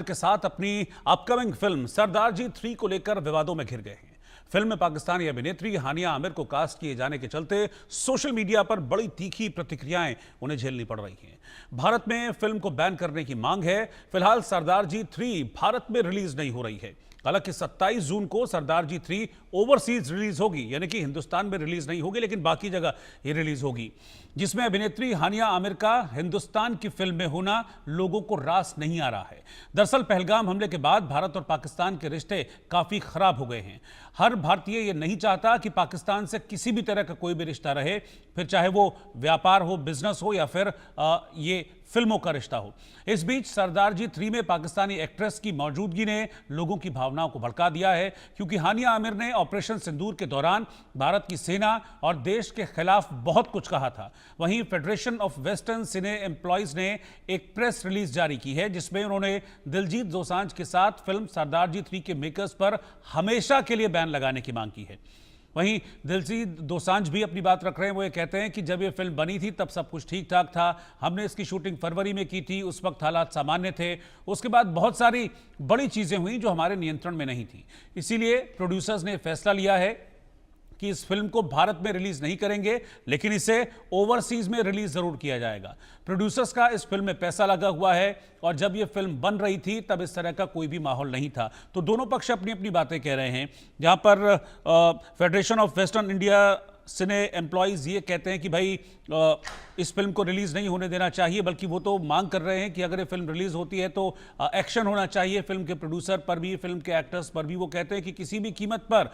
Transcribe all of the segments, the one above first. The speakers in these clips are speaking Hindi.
के साथ अपनी अपकमिंग फिल्म सरदार जी 3 को लेकर विवादों में घिर गए हैं। फिल्म में पाकिस्तानी अभिनेत्री हानिया आमिर को कास्ट किए जाने के चलते सोशल मीडिया पर बड़ी तीखी प्रतिक्रियाएं उन्हें झेलनी पड़ रही हैं। भारत में फिल्म को बैन करने की मांग है। फिलहाल सरदार जी 3 भारत में रिलीज नहीं हो रही है। हालांकि 27 जून को सरदार जी 3 ओवरसीज रिलीज होगी, यानी कि हिंदुस्तान में रिलीज नहीं होगी लेकिन बाकी जगह ये रिलीज होगी, जिसमें अभिनेत्री हानिया आमिर का हिंदुस्तान की फिल्म में होना लोगों को रास नहीं आ रहा है। दरअसल पहलगाम हमले के बाद भारत और पाकिस्तान के रिश्ते काफी खराब हो गए हैं। हर भारतीय ये नहीं चाहता कि पाकिस्तान से किसी भी तरह का कोई भी रिश्ता रहे, फिर चाहे वो व्यापार हो, बिजनेस हो या फिर ये फिल्मों का रिश्ता हो। इस बीच सरदार जी 3 में पाकिस्तानी एक्ट्रेस की मौजूदगी ने लोगों की भावनाओं को भड़का दिया है, क्योंकि हानिया आमिर ने ऑपरेशन सिंदूर के दौरान भारत की सेना और देश के खिलाफ बहुत कुछ कहा था। वहीं federation of western cine employees ने एक प्रेस रिलीज जारी की है, जिसमें उन्होंने दिलजीत दोसांझ के साथ फिल्म सरदार जी 3 के मेकर्स पर हमेशा के लिए बैन लगाने की मांग की है। वहीं दिलजीत दोसांझ भी अपनी बात रख रहे हैं। वो ये कहते हैं कि जब ये फिल्म बनी थी तब सब कुछ ठीक ठाक था, हमने इसकी शूटिंग फरवरी में की थी, उस वक्त हालात सामान्य थे, उसके बाद बहुत सारी बड़ी चीज़ें हुई जो हमारे नियंत्रण में नहीं थी। इसीलिए प्रोड्यूसर्स ने फैसला लिया है कि इस फिल्म को भारत में रिलीज नहीं करेंगे, लेकिन इसे ओवरसीज में रिलीज जरूर किया जाएगा। प्रोड्यूसर्स का इस फिल्म में पैसा लगा हुआ है और जब यह फिल्म बन रही थी तब इस तरह का कोई भी माहौल नहीं था। तो दोनों पक्ष अपनी अपनी बातें कह रहे हैं। जहां पर federation of western India cine employees ये कहते हैं कि भाई इस फिल्म को रिलीज नहीं होने देना चाहिए, बल्कि वो तो मांग कर रहे हैं कि अगर ये फिल्म रिलीज होती है तो एक्शन होना चाहिए फिल्म के प्रोड्यूसर पर भी, फिल्म के एक्टर्स पर भी। वो कहते हैं कि किसी भी कीमत पर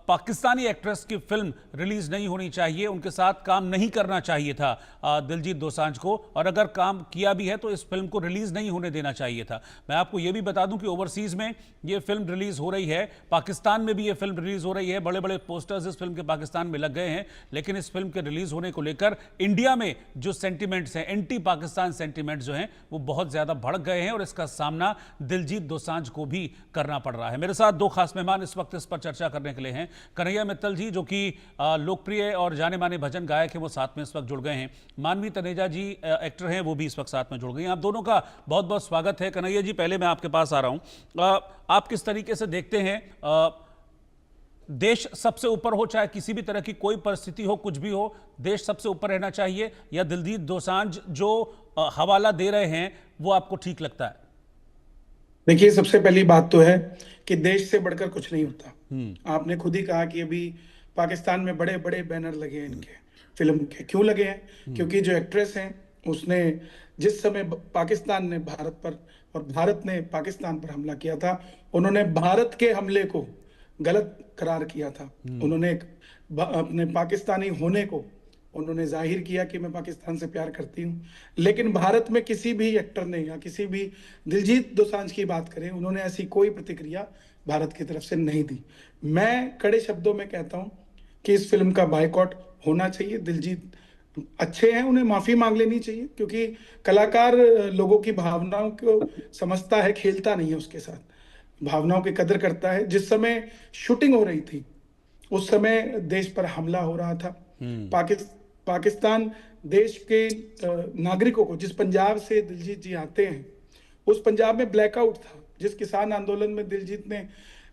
पाकिस्तानी एक्ट्रेस की फिल्म रिलीज नहीं होनी चाहिए, उनके साथ काम नहीं करना चाहिए था दिलजीत दोसांझ को, और अगर काम किया भी है तो इस फिल्म को रिलीज नहीं होने देना चाहिए था। मैं आपको यह भी बता दूं कि ओवरसीज में यह फिल्म रिलीज हो रही है, पाकिस्तान में भी यह फिल्म रिलीज हो रही है। बड़े बड़े पोस्टर्स इस फिल्म के पाकिस्तान में लग गए हैं, लेकिन इस फिल्म के रिलीज होने को लेकर इंडिया में जो सेंटिमेंट्स हैं, एंटी पाकिस्तान सेंटिमेंट्स जो हैं, वो बहुत ज्यादा भड़क गए हैं और इसका सामना दिलजीत दोसांझ को भी करना पड़ रहा है। मेरे साथ दो खास मेहमान इस वक्त इस पर चर्चा करने के लिए हैं। कन्हैया मित्तल जी, जो कि लोकप्रिय और जाने माने भजन गायक हैं, वो साथ में इस वक्त जुड़ गए हैं। मानवी तनेजा जी एक्टर हैं, वो भी इस वक्त साथ में जुड़ गई हैं। आप दोनों का बहुत बहुत स्वागत है। कन्हैया जी, पहले मैं आपके पास आ रहा हूं। आप किस तरीके से देखते हैं, देश सबसे ऊपर हो, चाहे किसी भी तरह की कोई परिस्थिति हो, कुछ भी हो, देश सबसे ऊपर रहना चाहिए, या दिलजीत दोसांझ जो हवाला दे रहे हैं वो आपको ठीक लगता है? देखिए, सबसे पहली बात तो है कि देश से बढ़कर कुछ नहीं होता। आपने खुद ही कहा कि अभी पाकिस्तान में बड़े बड़े बैनर लगे हैं इनके फिल्म के। क्यों लगे हैं? क्योंकि जो एक्ट्रेस हैं उसने जिस समय पाकिस्तान ने भारत पर और भारत ने पाकिस्तान पर हमला किया था, उन्होंने भारत के हमले को गलत करार किया था। उन्होंने अपने पाकिस्तानी होने को उन्होंने जाहिर किया कि मैं पाकिस्तान से प्यार करती हूँ, लेकिन भारत में किसी भी एक्टर ने या किसी भी दिलजीत दोसांझ की बात करें, उन्होंने ऐसी कोई प्रतिक्रिया भारत की तरफ से नहीं दी। मैं कड़े शब्दों में कहता हूँ कि इस फिल्म का बायकॉट होना चाहिए। दिलजीत अच्छे हैं, उन्हें माफी मांग लेनी चाहिए, क्योंकि कलाकार लोगों की भावनाओं को समझता है, खेलता नहीं है उसके साथ, भावनाओं की कदर करता है। जिस समय शूटिंग हो रही थी उस समय देश पर हमला हो रहा था। पाकिस्तान देश के नागरिकों को, जिस पंजाब से दिलजीत जी आते हैं, उस पंजाब में ब्लैकआउट था। जिस किसान आंदोलन में दिलजीत ने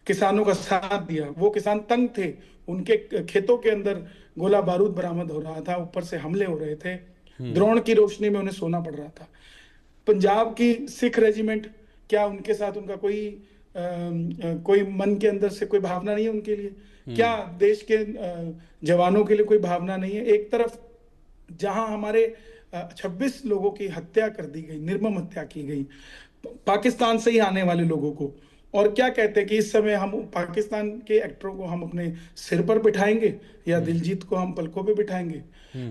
किसानों का साथ दिया, वो किसान तंग थे, उनके खेतों के अंदर गोला बारूद बरामद हो रहा था, ऊपर से हमले हो रहे थे, ड्रोन की रोशनी में उन्हें सोना पड़ रहा था। पंजाब की सिख रेजिमेंट, क्या उनके साथ उनका कोई मन के अंदर से कोई भावना नहीं है उनके लिए? क्या देश के जवानों के लिए कोई भावना नहीं है? एक तरफ जहां हमारे 26 लोगों की हत्या कर दी गई, निर्मम हत्या की गई पाकिस्तान से ही आने वाले लोगों को, और क्या कहते हैं कि इस समय हम पाकिस्तान के एक्टरों को हम अपने सिर पर बिठाएंगे या दिलजीत को हम पलकों पे बिठाएंगे?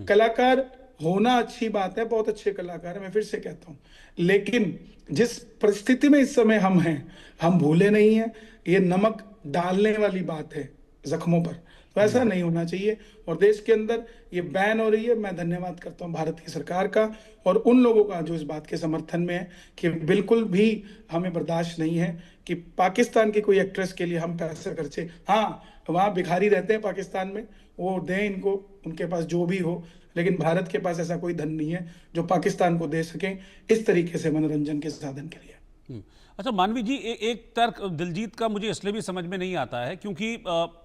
कलाकार होना अच्छी बात है, बहुत अच्छे कलाकार है, मैं फिर से कहता हूं, लेकिन जिस परिस्थिति में इस समय हम हैं, हम भूले नहीं हैं। ये नमक डालने वाली बात है जख्मों पर, तो ऐसा नहीं होना चाहिए। और देश के अंदर ये बैन हो रही है, मैं धन्यवाद करता हूं भारत की सरकार का और उन लोगों का जो इस बात के समर्थन में है कि बिल्कुल भी हमें बर्दाश्त नहीं है कि पाकिस्तान की कोई एक्ट्रेस के लिए हम पैसा खर्चे। हाँ, वहां भिखारी रहते हैं पाकिस्तान में, वो दें इनको, उनके पास जो भी हो, लेकिन भारत के पास ऐसा कोई धन नहीं है जो पाकिस्तान को दे सके इस तरीके से मनोरंजन के साधन के लिए। अच्छा मानवी जी, एक तर्क दिलजीत का मुझे इसलिए भी समझ में नहीं आता है क्योंकि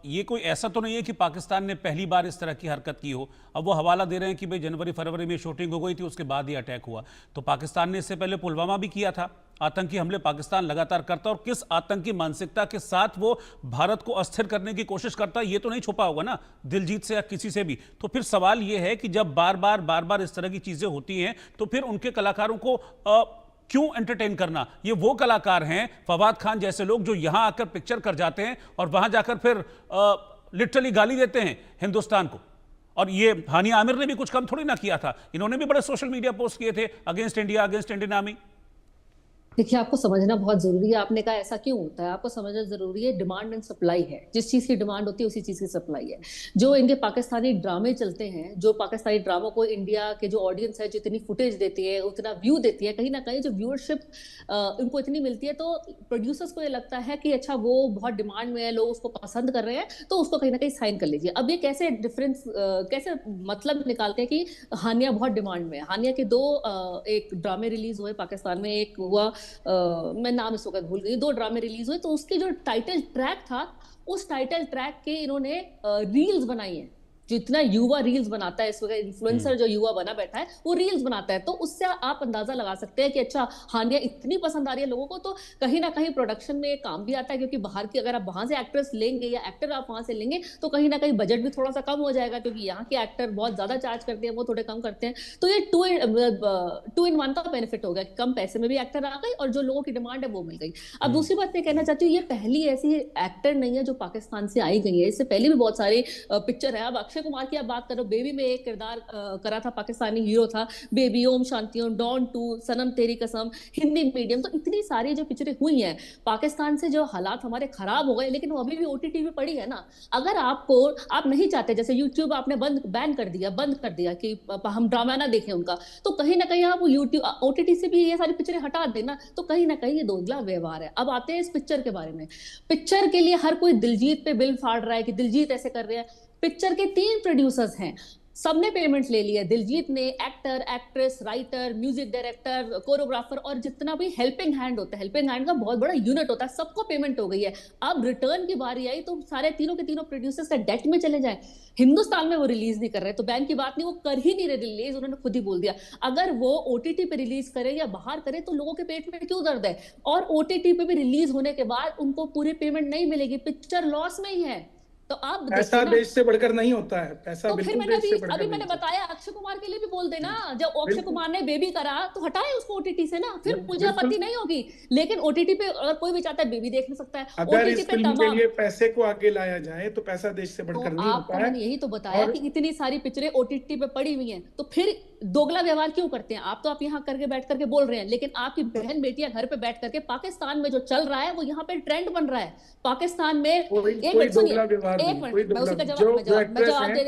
ये कोई ऐसा तो नहीं है कि पाकिस्तान ने पहली बार इस तरह की हरकत की हो। अब वो हवाला दे रहे हैं कि भाई जनवरी फरवरी में शूटिंग हो गई थी, उसके बाद ही अटैक हुआ। तो पाकिस्तान ने इससे पहले पुलवामा भी किया था। आतंकी हमले पाकिस्तान लगातार करता, और किस आतंकी मानसिकता के साथ वो भारत को अस्थिर करने की कोशिश करता है ये तो नहीं छुपा होगा ना दिलजीत से या किसी से भी। तो फिर सवाल ये है कि जब बार बार इस तरह की चीजें होती हैं तो फिर उनके कलाकारों को क्यों एंटरटेन करना। ये वो कलाकार हैं फवाद खान जैसे लोग जो यहां आकर पिक्चर कर जाते हैं और वहां जाकर फिर लिटरली गाली देते हैं हिंदुस्तान को। और ये हानिया आमिर ने भी कुछ कम थोड़ी ना किया था, इन्होंने भी बड़े सोशल मीडिया पोस्ट किए थे against India, against Indian army. देखिए, आपको समझना बहुत जरूरी है। आपने कहा ऐसा क्यों होता है, आपको समझना जरूरी है। डिमांड एंड सप्लाई है, जिस चीज की डिमांड होती है उसी चीज की सप्लाई है। जो इनके पाकिस्तानी ड्रामे चलते हैं, जो पाकिस्तानी ड्रामों को इंडिया के जो ऑडियंस है जितनी फुटेज देती है, उतना व्यू देती है, कहीं ना कहीं जो व्यूअरशिप इनको इतनी मिलती है, तो प्रोड्यूसर्स को ये लगता है कि अच्छा वो बहुत डिमांड में है, लोग उसको पसंद कर रहे हैं, तो उसको कहीं ना कहीं साइन कर लीजिए। अब ये कैसे डिफरेंस, कैसे मतलब निकालते हैं कि हानिया बहुत डिमांड में है। हानिया के दो एक ड्रामे रिलीज हुए पाकिस्तान में, एक हुआ मैं नाम इस वक्त भूल गई, 2 ड्रामे रिलीज हुए, तो उसकी जो टाइटल ट्रैक था, उस टाइटल ट्रैक के इन्होंने रील्स बनाई है। जितना युवा रील्स बनाता है इस वक्त, इन्फ्लुएंसर जो युवा बना बैठा है वो रील्स बनाता है, तो उससे आप अंदाजा लगा सकते हैं कि अच्छा हानिया इतनी पसंद आ रही है लोगों को। तो कहीं ना कहीं प्रोडक्शन में काम भी आता है, क्योंकि बाहर की अगर आप वहां से एक्ट्रेस लेंगे या एक्टर आप वहां से लेंगे तो कहीं ना कहीं बजट भी थोड़ा सा कम हो जाएगा, क्योंकि यहाँ के एक्टर बहुत ज्यादा चार्ज करते हैं, वो थोड़े कम करते हैं। तो ये टू इन वन का बेनिफिट हो गया, कम पैसे में भी एक्टर आ गई और जो लोगों की डिमांड है वो मिल गई। अब दूसरी बात मैं कहना चाहती हूँ, ये पहली ऐसी एक्टर नहीं है जो पाकिस्तान से आई गई है, इससे पहले भी बहुत सारे पिक्चर है। अब अक्षय कुमार की आप बात करो, बेबी में एक किरदार करा था, पाकिस्तानी हीरो था, बेबी, ओम शांति ओम, डॉन 2, सनम तेरी कसम, हिंदी मीडियम, तो इतनी सारी जो पिक्चरें हुई हैं। पाकिस्तान से जो हालात हमारे खराब हो गए, लेकिन वो अभी भी ओटीटी पे पड़ी है ना। अगर आप नहीं चाहते, जैसे यूट्यूब आपने बैन कर दिया कि हम ड्रामा ना देखें उनका, तो कहीं ना कहीं आप यूट्यूब ओटीटी से भी ये सारी पिक्चरें हटा देना, तो कहीं ना कहीं ये दोगला व्यवहार है। अब आते हैं इस पिक्चर के बारे में। पिक्चर के लिए हर कोई दिलजीत पे बिल फाड़ रहा है कि दिलजीत ऐसे कर रहे हैं। पिक्चर के 3 प्रोड्यूसर्स हैं, सबने पेमेंट ले लिया। दिलजीत ने, actor, actress, writer, music director, choreographer और जितना भी हेल्पिंग हैंड होता है, हेल्पिंग हैंड का बहुत बड़ा यूनिट होता है, सबको पेमेंट हो गई है। अब रिटर्न की बारी आई तो सारे तीनों के तीनों प्रोड्यूसर्स का डेट में चले जाए। हिंदुस्तान में वो रिलीज नहीं कर रहे, तो बैन की बात नहीं, वो कर ही नहीं रहे रिलीज, उन्होंने खुद ही बोल दिया। अगर वो ओटीटी पे रिलीज करे या बाहर करे तो लोगों के पेट में क्यों दर्द है। और ओटीटी पे भी रिलीज होने के बाद उनको पूरी पेमेंट नहीं मिलेगी, पिक्चर लॉस में ही है। तो आप पैसा देश से बढ़कर नहीं होता है, पैसा तो फिर बिल्कुल मैंने देश से बढ़कर अभी नहीं मैंने होता। बताया, अक्षय कुमार के लिए भी बोल देना, जब अक्षय कुमार ने बेबी करा तो हटाए उसको ओटीटी से ना, फिर मुझे आपत्ति नहीं होगी। लेकिन ओटीटी पे अगर कोई भी चाहता है बेबी देख सकता है। अगर इस फिल्म के लिए पैसे को आगे लाया जाए तो पैसा देश से बढ़कर नहीं होता है। मैंने यही तो बताया कि इतनी सारी पिक्चरें ओटीटी पे पड़ी हुई हैं, तो फिर दोगला व्यवहार क्यों करते हैं आप। तो आप यहाँ करके बैठ करके बोल रहे हैं, लेकिन आपकी बहन बेटियां घर पे बैठ करके पाकिस्तान में जो चल रहा है वो यहाँ पे ट्रेंड बन रहा है पाकिस्तान में। एक मिनट सुनिए, एक मिनट, मैं उसी का जवाब दे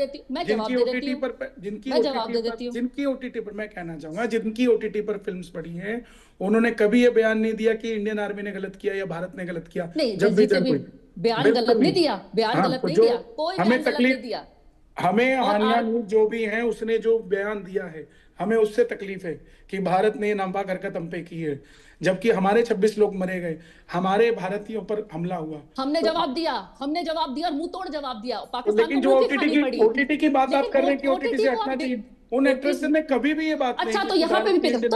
देती हूँ, जिनकी ओटीटी पर मैं कहना चाहूंगा, जिनकी ओटीटी पर फिल्म्स पड़ी हैं, उन्होंने कभी ये बयान नहीं दिया कि इंडियन आर्मी ने गलत किया या भारत ने गलत किया। नहीं, जब भी बयान गलत नहीं दिया, बयान गलत नहीं दिया, कोई बयान गलत नहीं दिया। हमें हानिया न्यूज जो भी है उसने जो बयान दिया है, हमें उससे तकलीफ है कि भारत ने नापाक हरकत हम पे की है, जबकि हमारे 26 लोग मरे गए, हमारे भारतीयों पर हमला हुआ। हमने जवाब दिया और मुंह तोड़ जवाब दिया। पाकिस्तान लेकिन जो ओटीटी की बात आप कर रहे हैं कि ओटीटी से हटना चाहिए, उन एक्ट्रेस ने कभी भी ये बात नहीं। अच्छा, तो यहाँ पे भी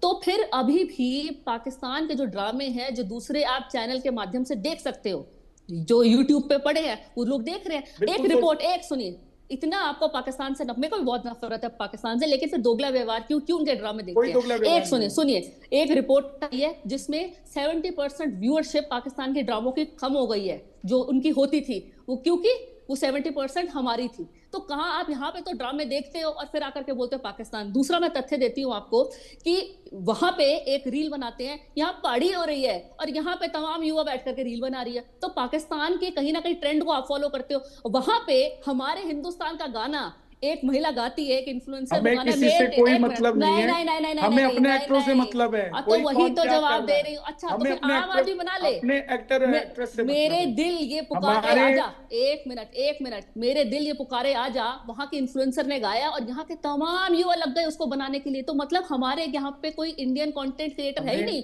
तो फिर अभी भी पाकिस्तान के जो ड्रामे हैं, जो दूसरे आप चैनल के माध्यम से देख सकते हो, जो यूट्यूब पे पड़े हैं, वो लोग देख रहे हैं। एक रिपोर्ट, एक सुनिए, इतना आपको पाकिस्तान से मेरे को भी बहुत नफरत है पाकिस्तान से, लेकिन फिर दोगला व्यवहार क्यों उनके ड्रामे देखते हैं। एक सुनिए, एक रिपोर्ट आई है जिसमें 70% व्यूअरशिप पाकिस्तान के ड्रामों की कम हो गई है, जो उनकी होती थी वो, क्योंकि वो 70% हमारी थी। तो कहाँ आप यहाँ पे तो ड्रामे देखते हो और फिर आकर के बोलते हो पाकिस्तान। दूसरा मैं तथ्य देती हूँ आपको कि वहां पे एक रील बनाते हैं, यहाँ पार्टी हो रही है और यहाँ पे तमाम युवा बैठ करके रील बना रही है, तो पाकिस्तान के कहीं ना कहीं ट्रेंड को आप फॉलो करते हो। वहां पे हमारे हिंदुस्तान का गाना एक महिला गाती है, एक इन्फ्लुएंसर हमें किसी से कोई मतलब नहीं है, हमें अपने एक्टरों से मतलब है। तो वही तो जवाब दे रही हूँ। अच्छा, तो फिर आम आदमी बना ले, अपने एक्टर एक्ट्रेस से मेरे दिल ये पुकारे आजा, एक मिनट, मेरे दिल ये पुकारे आजा वहां के इन्फ्लुएंसर ने गाया और यहाँ के तमाम युवा लग गए उसको बनाने के लिए। तो मतलब हमारे यहाँ पे कोई इंडियन कंटेंट क्रिएटर है ही नहीं।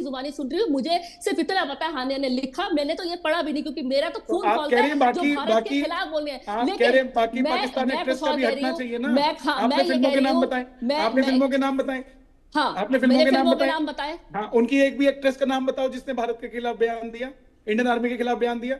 की जुबानी सुन रही हूँ, मुझे सिर्फ इतना पता है हानिया ने लिखा, मैंने तो ये पढ़ा भी नहीं क्योंकि मेरा तो खून आप खौलता कह रहे है हैं जो बाकी भारत के बाकी खिलाफ बोलने हैं। आप कह रहे हैं बाकी मैं पाकिस्तानी मैं एक्ट्रेस कुछ का और भी कह रही हटना हूँ, चाहिए ना। मैं आपने ये फिल्मों कह के रही नाम हूँ, बताएं, मैं आपने मैं फिल्मों के नाम बताएं। हाँ, आपने फिल्मों मैंने के नाम फिल्मों के बताए? नाम बताए। हाँ, उनकी एक भी एक्ट्रेस का नाम बताओ जिसने भारत के खिलाफ बयान दिया, इंडियन आर्मी के खिलाफ बयान दिया,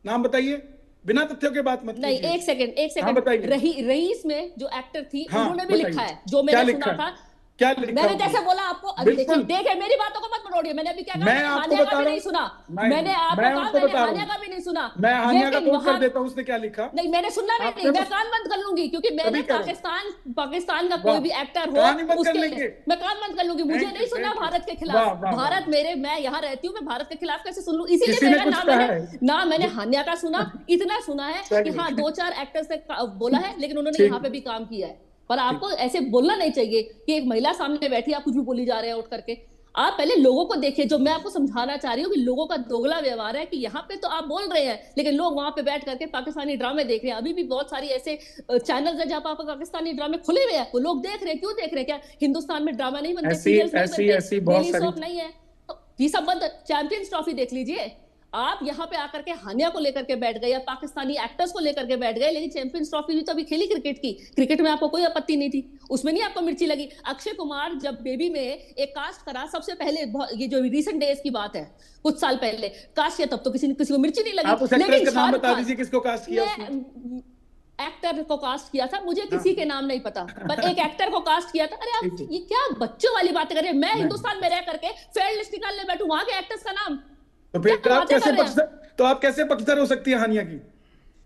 नाम बताइए, बिना तथ्यों के बात मत नहीं, कीजिए। एक सेकंड, एक हाँ सेकंड। बताइए। रईस में जो एक्टर थी, हाँ उन्होंने भी लिखा बताइए, है, जो क्या मैंने लिखा सुना है? था। क्या लिखा मैंने उन्होंने? जैसे बोला आपको, देखिए बिल्कुल, देखिए, मेरी बातों को मत मरोड़िए। मैंने अभी क्या कहा, मैं मैंने आपको हानिया का बता भी रहा नहीं हूँ। सुना। नहीं, मैंने आपको मैं कहा, आपको मैंने बता रहा हानिया हूँ, का भी नहीं सुना। मैं हानिया का लेकिन कोट कर वहां, देता हूँ, उसने क्या लिखा। नहीं, मैंने सुनना भी नहीं, आपने मैं बस, कान बंद कर लूंगी, क्योंकि मैंने तभी कह रहा हूँ। पाकिस्तान का कोई वाह, भी एक्टर हो, कहानी बंद कर उसके लेंगे। मैं कान बंद कर लूंगी। मुझे थैंक यू, नहीं सुनना थैंक यू। भारत के वाह खिलाफ। वाह वाह भारत वाह। मेरे, मैं यहाँ रहती हूँ, मैं भारत के खिलाफ कैसे सुन लूं? इसीलिए किसी ने मेरा कुछ कहा है? ना मैंने हानिया का सुना, इतना सुना है कि हाँ, चलिए, 2-4 एक्टर्स ने बोला है, लेकिन उन्होंने यहाँ ठीक, पे भी काम किया है। पर ठीक। आपको ऐसे बोलना नहीं चाहिए कि एक महिला सामने बैठी, आप कुछ भी बोली जा रहे हैं उठ करके। आप पहले लोगों को देखिए। जो मैं आपको समझाना चाह रही हूँ कि लोगों का दोगला व्यवहार है, कि यहाँ पे तो आप बोल रहे हैं, लेकिन लोग वहां पे बैठ करके पाकिस्तानी ड्रामे देख रहे हैं। अभी भी बहुत सारी ऐसे चैनल है जहाँ पर पाकिस्तानी ड्रामे खुले हुए हैं, वो लोग देख रहे हैं। क्यों देख रहे हैं? क्या हिंदुस्तान में ड्रामा नहीं बनते, ऐसी सीरियल्स नहीं ऐसी बनते, ऐसी बहुत डेली सारी, सोप नहीं है? तो ये सब बंद। चैंपियंस ट्रॉफी देख लीजिए। आप यहाँ पे आकर के हानिया को लेकर के बैठ गए, या पाकिस्तानी एक्टर्स को लेकर के बैठ गए, लेकिन चैंपियंस ट्रॉफी भी तो अभी खेली क्रिकेट की। क्रिकेट में आपको कोई आपत्ति नहीं थी, उसमें नहीं आपको मिर्ची लगी। अक्षय कुमार जब बेबी में एक कास्ट करा, सबसे पहले, ये जो रिसेंट डेज की बात है, कुछ साल पहले कास्ट किया, तब तो किसी को मिर्ची नहीं आप उस लगी। एक्ट्रेस लेकिन का नाम शाहरुख बता खान, दीजिए किसको कास्ट किया उसने। मैं एक्टर को कास्ट किया था, मुझे हाँ, किसी के नाम नहीं पता, पर एक एक्टर को कास्ट किया था। अरे आप ठीक है। ये क्या बच्चों वाली बातें कर रहे हैं? मैं नहीं, हिंदुस्तान में रह करके फेयर लिस्ट निकालने बैठू, वहां के एक्टर्स का नाम तो क्या फिर आप बातें कैसे कर रहे हैं? तो आप कैसे पक्षधर हो सकती है हानिया की?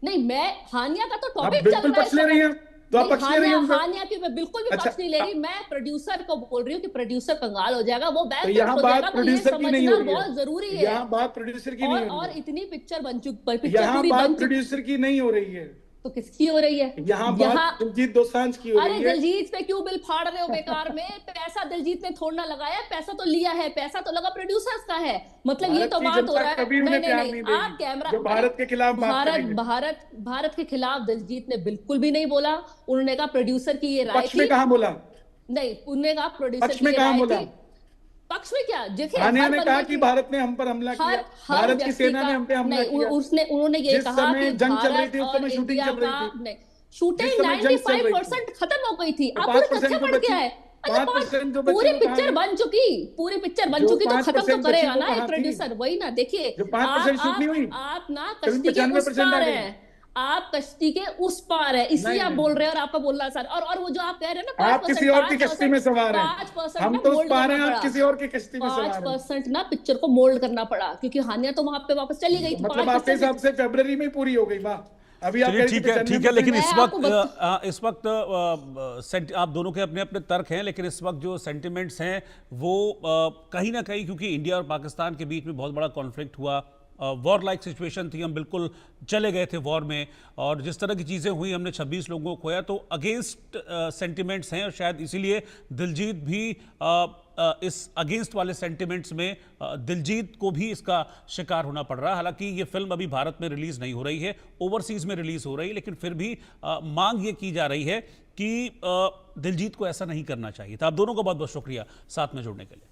नहीं, मैं हानिया का तो आप टॉपिक चल बिल्कुल रहा है पक्ष इस ले रही वक्त। हैं, तो आप नहीं, पक्ष ले रही हैं उनका। हानिया की मैं बिल्कुल भी अच्छा, पक्ष नहीं ले रही। मैं प्रोड्यूसर को बोल रही हूँ कि प्रोड्यूसर कंगाल हो जाएगा, वो तो बैंक यहाँ हो बात जाएगा। तो ये प्रोड्यूसर की नहीं हो समझना रही बहुत है, जरूरी है। यहाँ बात प्रोड्यूसर की नहीं हो और रही है, इतनी पिक्चर बन चुकी, पिक्चर यहाँ पूरी बात बन चुकी, प्रोड्यूसर की नहीं हो रही है, तो किसकी हो रही है? यहाँ यहाँ बात दिलजीत दोसांझ की हो अरे रही है। दिलजीत पे क्यों बिल फाड़ रहे हो बेकार में? पैसा दिलजीत ने थोड़ा ना लगाया, पैसा तो लिया है, पैसा तो लगा प्रोड्यूसर्स का है। मतलब ये भारत तो की बात हो जनता रहा है। कभी नहीं उन्हें नहीं प्यार नहीं, नहीं आप देगी कैमरा, जो भारत के खिलाफ बात भारत करेंगे। भारत भारत के खिलाफ दिलजीत ने बिल्कुल भी नहीं बोला। उन्होंने कहा प्रोड्यूसर की ये राय पक्ष में थी। कहाँ बोला? नहीं, उन्होंने कहा प्रोड्यूसर पक्ष की में ये कहाँ राय बोला? थी। पक्ष में क्या? देखिए, हानिया हर ने बंदे कहा कि की, भारत ने हम पर हमला किया, हर भारत की व्यक्ति सेना का, ने हम पे हमला नहीं, किया। उन्होंने ये जिस कहा समय कि जंग चल रही भारत थी उस और समय शूटिंग इंडिया चल रही का, थी, नहीं, जिस शूटिंग समय जंग चल रही थी 95% खत्म हो गई थी। तो आप पूरे 5% तथ्य जो पढ़ के बची, आए। अच्छा, 5% जो बची पूरी वो कहाँ पिक्चर गई? बन चुकी, पूरी पिक्चर बन जो चुकी, तो खत्म तो 5% बची करेगा वो ना एक कहाँ थी? प्रोड्यूसर। वही ना, देखिए, जो 5% शूट नहीं हुई, आप ना कभी कश्ती के उस 95% आ पार गई। हैं। आप कश्ती के उस पार है, इसलिए नहीं आप नहीं, बोल रहे हैं, और आपका बोलना सर। और वो जो आप कह रहे हैं ना, आप किसी और की कश्ती में सवार हैं, 5% हम ना तो उस मोल्ड पार करना हैं, आप पड़ा। किसी और की कश्ती में सवार हैं। 5% ना पिक्चर को मोल्ड करना पड़ा, क्योंकि हानिया तो वहां पे वापस चली गई। तो तो मतलब आपके 5% हिसाब से फरवरी में पूरी हो गई? वाह, अभी आप चलिए कह रही थी ठीक है, लेकिन 95%। इस वक्त आप दोनों के अपने अपने तर्क हैं, लेकिन इस वक्त जो सेंटिमेंट्स हैं वो कहीं ना कहीं, क्योंकि इंडिया और पाकिस्तान के बीच में बहुत बड़ा कॉन्फ्लिक्ट हुआ, वॉर लाइक सिचुएशन थी, हम बिल्कुल चले गए थे वॉर में, और जिस तरह की चीज़ें हुई, हमने 26 लोगों को खोया, तो अगेंस्ट सेंटिमेंट्स हैं, और शायद इसीलिए दिलजीत भी इस अगेंस्ट वाले सेंटिमेंट्स में दिलजीत को भी इसका शिकार होना पड़ रहा है। हालांकि ये फिल्म अभी भारत में रिलीज़ नहीं हो रही है, ओवरसीज़ में रिलीज़ हो रही है, लेकिन फिर भी मांग ये की जा रही है कि दिलजीत को ऐसा नहीं करना चाहिए था। आप दोनों का बहुत बहुत शुक्रिया साथ में जुड़ने के लिए।